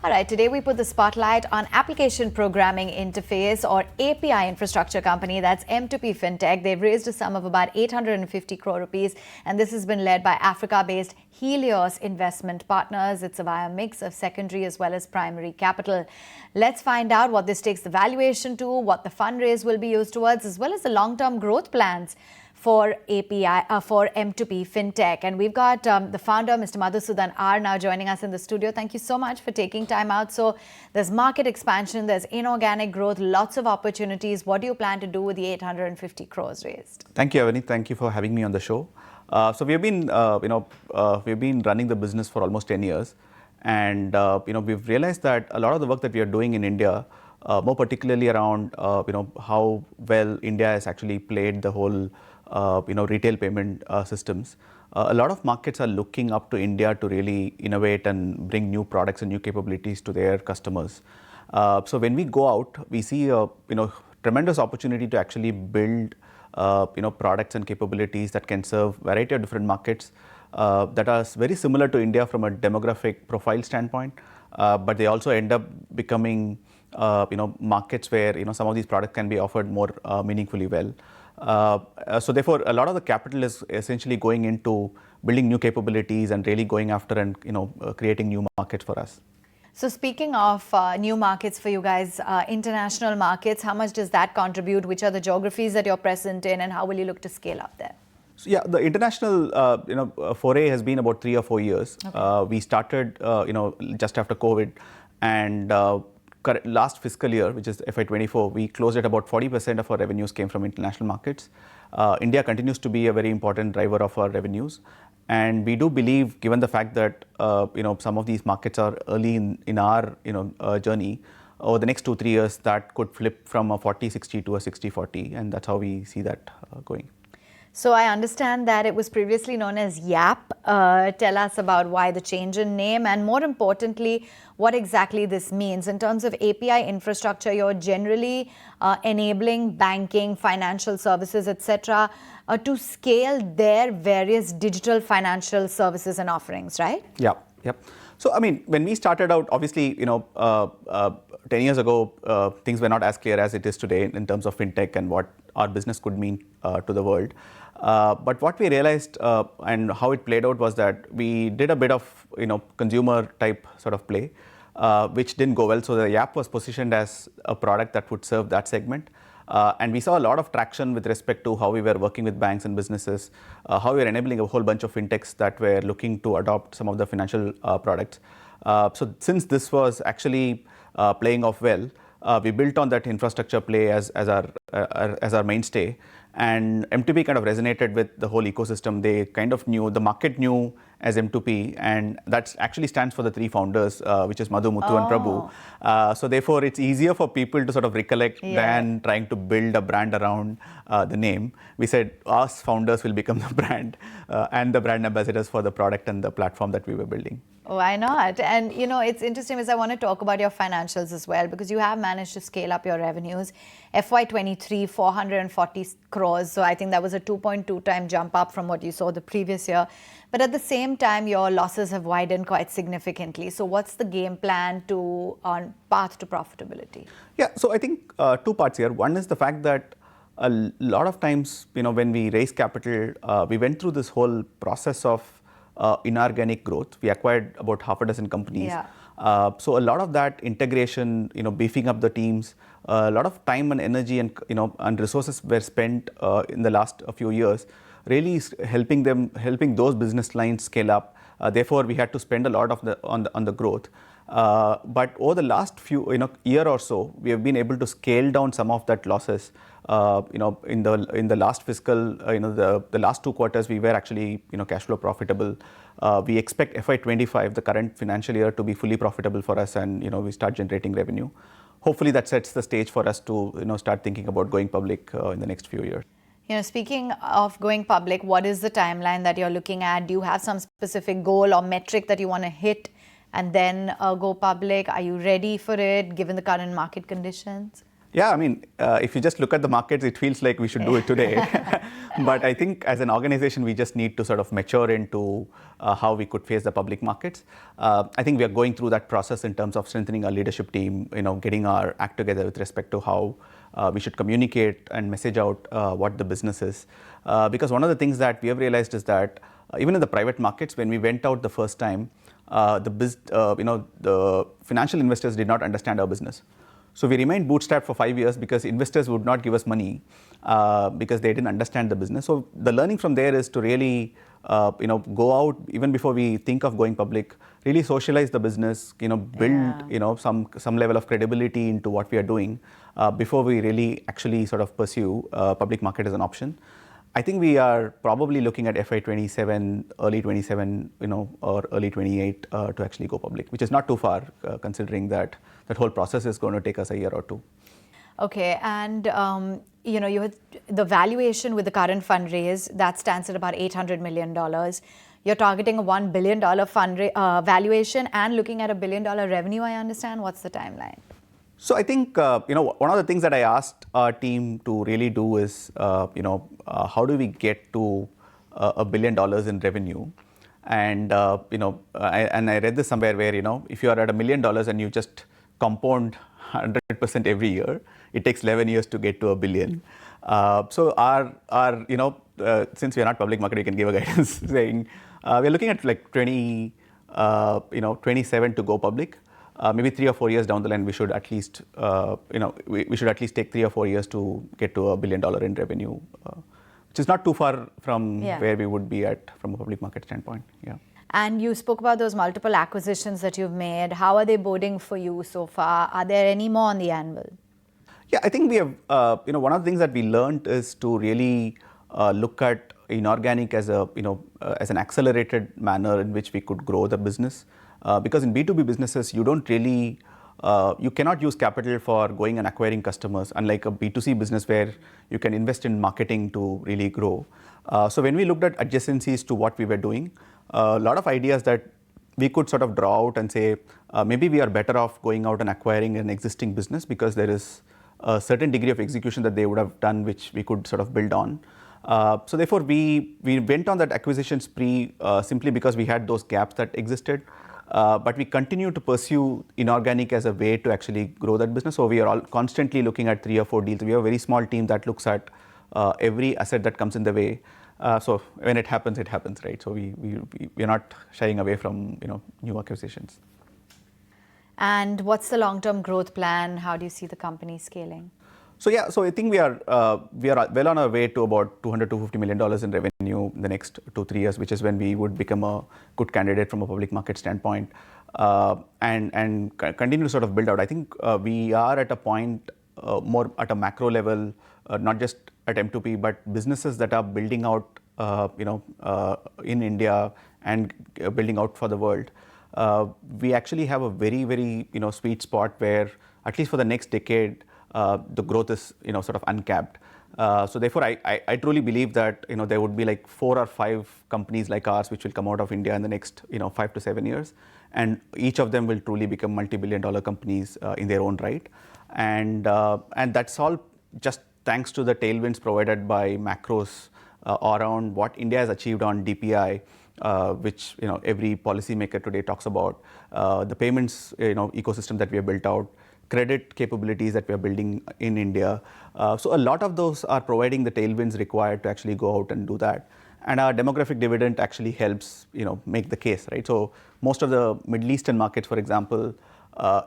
All right, today we put the spotlight on application programming interface or API infrastructure company, that's M2P Fintech. They've raised a sum of about 850 crore rupees, and this has been led by Africa-based Helios Investment Partners. It's via a mix of secondary as well as primary capital. Let's find out what this takes the valuation to, what the fundraise will be used towards, as well as the long-term growth plans for M2P Fintech. And we've got the founder, Mr. Madhusudanan R, now joining us in the studio. Thank you so much for taking time out. So there's market expansion, there's inorganic growth, lots of opportunities. What do you plan to do with the 850 crores raised? Thank you, Avani. Thank you for having me on the show. So we've been, we've been running the business for almost 10 years. And, we've realized that a lot of the work that we are doing in India, more particularly around, how well India has actually played the whole retail payment systems. A lot of markets are looking up to India to really innovate and bring new products and new capabilities to their customers. So when we go out, we see a tremendous opportunity to actually build products and capabilities that can serve a variety of different markets that are very similar to India from a demographic profile standpoint, but they also end up becoming markets where some of these products can be offered more meaningfully well. So therefore, a lot of the capital is essentially going into building new capabilities and really going after and creating new markets for us. So speaking of new markets for you guys, international markets, how much does that contribute? Which are the geographies that you're present in, and how will you look to scale up there? So yeah, the international foray has been about 3 or 4 years. Okay. We started just after COVID, and last fiscal year, which is FY24, we closed at about 40% of our revenues came from international markets. India continues to be a very important driver of our revenues. And we do believe, given the fact that some of these markets are early in our journey, over the next 2-3 years, that could flip from a 40-60 to a 60-40. And that's how we see that going. So I understand that it was previously known as YAP. Tell us about why the change in name, and more importantly, what exactly this means. In terms of API infrastructure, you're generally enabling banking, financial services, etc., to scale their various digital financial services and offerings, right? Yeah, yep. So, I mean, when we started out, obviously, 10 years ago, things were not as clear as it is today in terms of fintech and what our business could mean to the world. But what we realized and how it played out was that we did a bit of consumer type sort of play, which didn't go well. So the app was positioned as a product that would serve that segment. And we saw a lot of traction with respect to how we were working with banks and businesses, how we were enabling a whole bunch of fintechs that were looking to adopt some of the financial products. So since this was actually playing off well, we built on that infrastructure play as our mainstay. And M2P kind of resonated with the whole ecosystem. They kind of knew, the market knew as M2P, and that actually stands for the 3 founders, which is Madhu, Muthu, and Prabhu. So therefore, it's easier for people to sort of recollect than trying to build a brand around the name. We said us founders will become the brand and the brand ambassadors for the product and the platform that we were building. Why not? And it's interesting because I want to talk about your financials as well, because you have managed to scale up your revenues. FY23, 440 crores. So I think that was a 2.2 time jump up from what you saw the previous year. But at the same time, your losses have widened quite significantly. So what's the game plan on path to profitability? Yeah, so I think 2 parts here. One is the fact that a lot of times, when we raise capital, we went through this whole process of inorganic growth. We acquired about half a dozen companies. Yeah. So a lot of that integration, beefing up the teams, a lot of time and energy and resources were spent in the last few years, really helping those business lines scale up. Therefore, we had to spend a lot on the growth. But over the last year or so, we have been able to scale down some of that losses. In the last fiscal, the last 2 quarters, we were actually cash flow profitable. We expect FY25, the current financial year, to be fully profitable for us, and we start generating revenue. Hopefully, that sets the stage for us to start thinking about going public in the next few years. Speaking of going public, what is the timeline that you're looking at? Do you have some specific goal or metric that you want to hit and then go public? Are you ready for it, given the current market conditions? Yeah, I mean, if you just look at the markets, it feels like we should do it today. But I think as an organization, we just need to sort of mature into how we could face the public markets. I think we are going through that process in terms of strengthening our leadership team, getting our act together with respect to how we should communicate and message out what the business is. Because one of the things that we have realized is that even in the private markets, when we went out the first time, the financial investors did not understand our business. So we remained bootstrapped for 5 years because investors would not give us money because they didn't understand the business. So the learning from there is to really, go out even before we think of going public, really socialize the business, build, some level of credibility into what we are doing before we really actually sort of pursue public market as an option. I think we are probably looking at FY27, early 27, or early 28 to actually go public, which is not too far considering that whole process is going to take us a year or two. Okay, and you had the valuation with the current fundraise that stands at about $800 million. You're targeting a $1 billion valuation and looking at $1 billion revenue, I understand. What's the timeline? So I think, one of the things that I asked our team to really do is, how do we get to $1 billion in revenue? And, I read this somewhere where, if you are at $1 million and you just compound 100% every year, it takes 11 years to get to $1 billion. So since we are not public market, we can give a guidance saying we're looking at like 27 to go public. Maybe 3 or 4 years down the line, we should at least, we should at least take 3 or 4 years to get to $1 billion in revenue, which is not too far from where we would be at from a public market standpoint. Yeah. And you spoke about those multiple acquisitions that you've made. How are they boding for you so far? Are there any more on the anvil? Yeah, I think we have, one of the things that we learned is to really look at inorganic as as an accelerated manner in which we could grow the business. Because in B2B businesses, you don't really, you cannot use capital for going and acquiring customers, unlike a B2C business where you can invest in marketing to really grow. So when we looked at adjacencies to what we were doing, a lot of ideas that we could sort of draw out and say, maybe we are better off going out and acquiring an existing business because there is a certain degree of execution that they would have done, which we could sort of build on. So therefore, we went on that acquisition spree simply because we had those gaps that existed. But we continue to pursue inorganic as a way to actually grow that business. So we are all constantly looking at 3 or 4 deals. We have a very small team that looks at every asset that comes in the way. So when it happens, right? So we are not shying away from new acquisitions. And what's the long-term growth plan? How do you see the company scaling? So yeah, so I think we are well on our way to about $200-250 million in revenue in the next 2-3 years, which is when we would become a good candidate from a public market standpoint, and continue to sort of build out. I think we are at a point more at a macro level, not just at M2P, but businesses that are building out, in India and building out for the world. We actually have a very, very sweet spot where at least for the next decade, the growth is sort of uncapped. So therefore, I truly believe that there would be like 4 or 5 companies like ours which will come out of India in the next 5 to 7 years, and each of them will truly become multi-billion-dollar companies in their own right. And that's all just thanks to the tailwinds provided by macros around what India has achieved on DPI, which every policymaker today talks about, the payments ecosystem that we have built out, credit capabilities that we are building in India. So a lot of those are providing the tailwinds required to actually go out and do that. And our demographic dividend actually helps make the case, right? So most of the Middle Eastern markets, for example,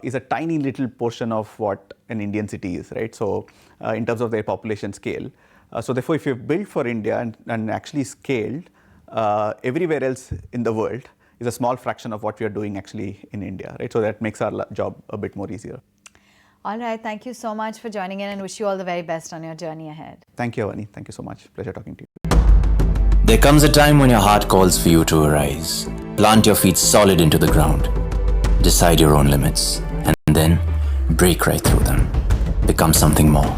is a tiny little portion of what an Indian city is, right? So in terms of their population scale. So therefore, if you've built for India and actually scaled, everywhere else in the world is a small fraction of what we are doing actually in India, right? So that makes our job a bit more easier. All right. Thank you so much for joining in and wish you all the very best on your journey ahead. Thank you, Avani. Thank you so much. Pleasure talking to you. There comes a time when your heart calls for you to arise. Plant your feet solid into the ground. Decide your own limits. And then break right through them. Become something more.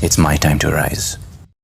It's my time to rise.